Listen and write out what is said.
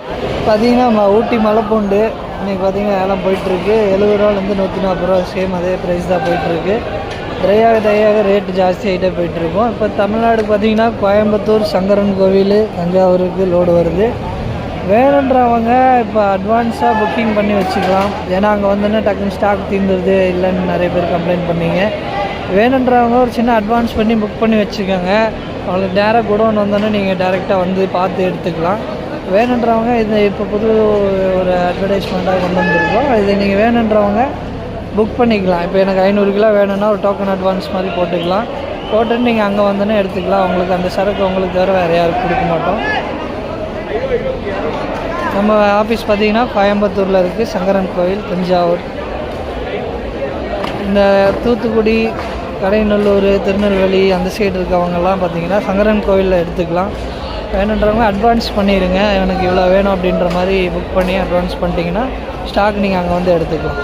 பார்த்தீங்கன்னா ஊட்டி மலைப்பூண்டு இன்றைக்கி பார்த்தீங்கன்னா ஏலம் போயிட்டுருக்கு. 70 ரூபாலேருந்து 140 ரூபா, சேம் அதே ப்ரைஸ் தான் போயிட்டுருக்கு. ட்ரையாக ரேட்டு ஜாஸ்தி ஆகிட்டே போயிட்டுருக்கோம். இப்போ தமிழ்நாடு பார்த்தீங்கன்னா கோயம்புத்தூர், சங்கரன் கோவில், தஞ்சாவூருக்கு லோடு வருது. வேணுன்றவங்க இப்போ அட்வான்ஸாக புக்கிங் பண்ணி வச்சுக்கலாம். ஏன்னா அங்கே வந்தோன்னே டக்குன்னு ஸ்டாக் தீர்ந்துருது இல்லைன்னு நிறைய பேர் கம்ப்ளைண்ட் பண்ணிங்க. வேணுன்றவங்க ஒரு சின்ன அட்வான்ஸ் பண்ணி புக் பண்ணி வச்சுக்கோங்க. அவங்களுக்கு டேரெக்ட் குடோன் வந்தோன்னே நீங்கள் டேரெக்டாக வந்து பார்த்து எடுத்துக்கலாம். வேணுன்றவங்க இது இப்போ புது ஒரு அட்வர்டைஸ்மெண்ட்டாக கொண்டு வந்திருக்கோம். இது நீங்கள் வேணுன்றவங்க புக் பண்ணிக்கலாம். இப்போ எனக்கு 500 கிலோ வேணும்னா ஒரு டோக்கன் அட்வான்ஸ் மாதிரி போட்டுக்கலாம். போட்டுட்டு நீங்கள் அங்கே வந்தோன்னே எடுத்துக்கலாம். உங்களுக்கு அந்த சரக்கு உங்களுக்கு தவிர வேறு யாருக்கும் கொடுக்க மாட்டோம். நம்ம ஆஃபீஸ் பார்த்திங்கன்னா கோயம்புத்தூரில் இருக்குது, சங்கரன் கோவில், தஞ்சாவூர். இந்த தூத்துக்குடி, கடைநல்லூர், திருநெல்வேலி அந்த சைடு இருக்கவங்கெல்லாம் பார்த்திங்கன்னா சங்கரன் கோவிலில் எடுத்துக்கலாம். வேணுன்றவங்க அட்வான்ஸ் பண்ணிடுங்க. எனக்கு இவ்வளோ வேணும் அப்படின்ற மாதிரி புக் பண்ணி அட்வான்ஸ் பண்ணிட்டீங்கன்னா ஸ்டாக் நீங்கள் அங்கே வந்து எடுத்துக்கலாம்.